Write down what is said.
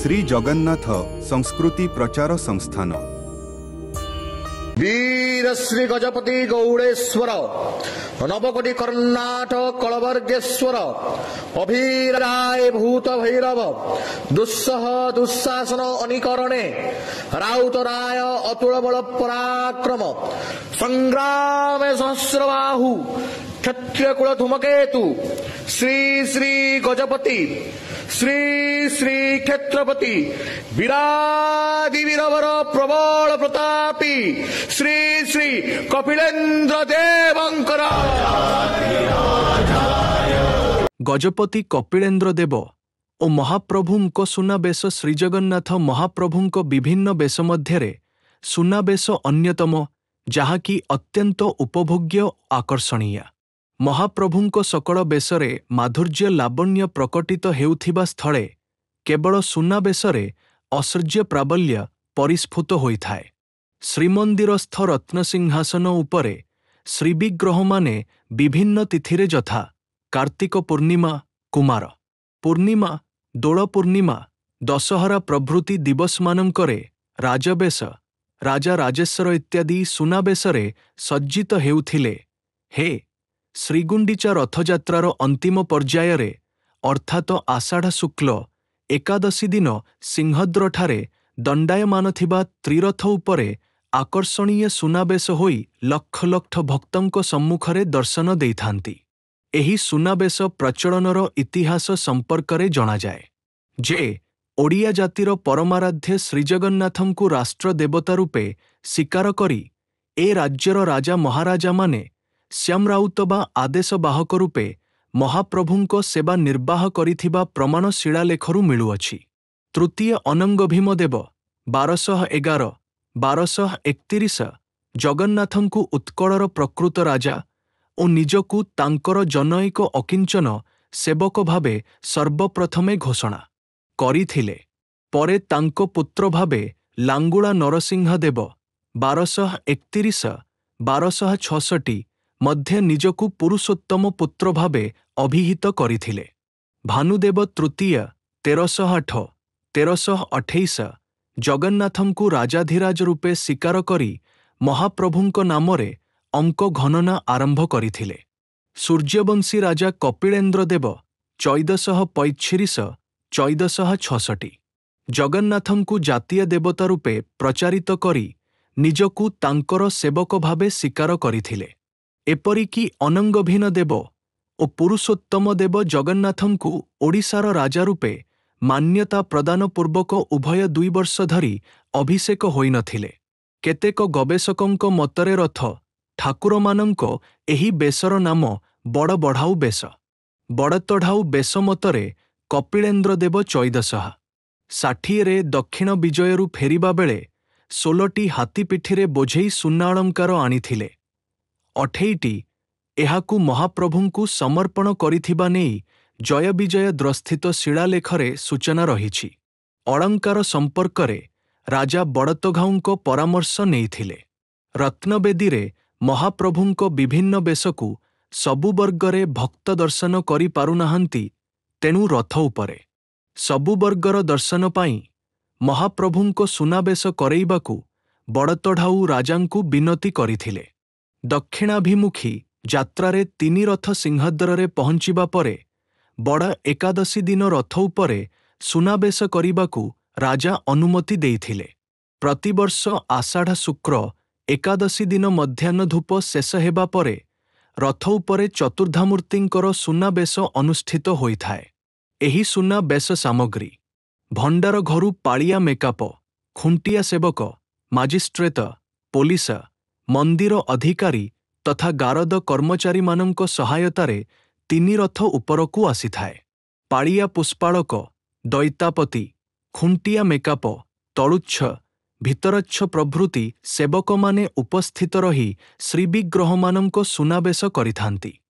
श्री जगन्नाथ संस्कृति प्रचार संस्थान वीर श्री गजपति गौड़ेश्वर नवकोटि कर्णाटक कलवर्गेश्वर अभिराय भूत भैरव दुस्सह दुस्शासन अनिकरणे राउतराय अतुल बल पराक्रम संग्राम सहस्रबाहु क्षत्रिय कुल धूमकेतु श्री श्री गजपति श्री श्री क्षेत्रपति विराधि वीरवर प्रबल प्रतापी श्री श्री कपिलेन्द्र देवंकर गजपति कपिलेन्द्र देव और महाप्रभुंक सुनाबेश श्रीजगन्नाथ महाप्रभुंक विभिन्न बेश मध्यरे सुनाबेश अन्यतम जहाँकि अत्यंत उपभोग्य आकर्षणीय। महाप्रभुंक सकल बेशरे माधुर्य लावण्य प्रकटित हेउथिबा स्थले केवल सुनाबेशरे ऐश्वर्य प्राबल्य परिस्फुट होइथाए। श्रीमंदिरस्थ रत्नसिंहासन उपरे श्रीविग्रह माने विभिन्न तिथिरे यथा कार्तिक पूर्णिमा कुमार पूर्णिमा दोल पूर्णिमा दशहरा प्रभृति दिवसमानंकरे राजबेश राजा राजेश्वर इत्यादि सुनाबेशरे सज्जित हेउथिले। हे श्रीगुंडीचा रथयात्रार अंतिम पर्याୟରେ अर्थात आषाढ़ शुक्ल एकादशी दिन सिंहद्रଠାରେ दंडायमान थिबा त्रिरथ उपरे आकर्षणीय सुनाबेश होई लक्ष लक्ष भक्तंक सम्मुखरे दर्शन देइथांती। एही सुनाबेश प्रचलनर इतिहास संपर्करे जणाजाए जे ओडिया जातिर परमाराध्य श्रीजगन्नाथंकु राष्ट्र देवता रूपे स्वीकार करी ए राज्यर राजा महाराजा माने श्याम राउत बा आदेश बाहक रूपे महाप्रभुंक सेवा निर्वाह करिथिबा प्रमाण शिलालेखरू मिलुअछि। तृतीय अनंग भीमदेव 1211-1231 जगन्नाथंकु उत्कलर प्रकृत राजा और निजकु तांकर जनैक अकिंचन सेवक भावे सर्वप्रथमे घोषणा करिथिले। परे तांको पुत्र भावे लांगुला नरसिंह देव 1231-1266 मध्य निजकु पुरुषोत्तम पुत्र भावे अभिहित करिथिले। भानुदेव तृतीय 1308-1328 जगन्नाथंकु राजाधिराज रूपे स्वीकार करी महाप्रभुंक नामरे अंक गणना आरंभ करिथिले। सूर्यवंशी राजा कपिलेन्द्र देव 1435-1466 जगन्नाथंकु जातीय देवता रूपे प्रचारित करी निजकु तांकर सेवक भावे स्वीकार करिथिले। एपरिकी अनंगभीन देव और पुरुषोत्तम देव जगन्नाथंकु ओडिशार राजा रूपे मान्यता प्रदान पूर्वक उभय 2 वर्ष धरी अभिषेक होई नथिले। केतेक गवेषकंक मतरे रथ ठाकुरमानंक एही बेशर नाम बड़ बढाऊ बेश। बड़तढ़ाऊ बेश मतरे कपिलेन्द्र देव 1460 दक्षिण विजयरू फेरिबा बेले 16टी हाथी पिठिरे बोझेई सुना अलंकार आनिथिले। 28टी एहाकु महाप्रभुंकु समर्पण करिथिबा नेई जय विजय द्रस्थित शिलालेखरे सूचना रहिछि। अलंकार संपर्करे राजा बड़तघाऊंक परामर्श नेइथिले। रत्नवेदीरे महाप्रभुंक विभिन्न बेशकु सबु वर्गरे भक्त दर्शन करि पारुनाहांती, तेणु रथ उपरे सबु वर्गर दर्शन पाई महाप्रभुंक सुनाबेश करेइबाकु बड़तढ़ाऊ राजांकु विनती करिथिले। दक्षिणाभिमुखी यात्रारे 3 रथ सिंहद्वारे पहुंचिबा परे बड़ एकादशी दिन रथ उपरे सुनाबेश करिबाकु राजा अनुमति देइथिले। प्रतिवर्ष आषाढ़ शुक्र एकादशी दिन मध्याह्न धूप शेष हेबा परे रथ उपरे चतुर्धामूर्तिंकर सुनाबेश अनुष्ठित होइथाए। एही सुनाबेश सामग्री भंडार घरू पालिया मेकाप खुंटिया सेवक माजिस्ट्रेट पुलिस मंदिर अधिकारी तथा गारद कर्मचारी मानंक सहायतारे 3 रथ उपरकू आसीथाए। पालिया पुष्पाळक दैतापति खुंटिया मेकाप तलुच्छ भितरच्छ प्रभृति सेवक माने उपस्थित रही श्रीविग्रह मानंक सुनाबेश करिथांती।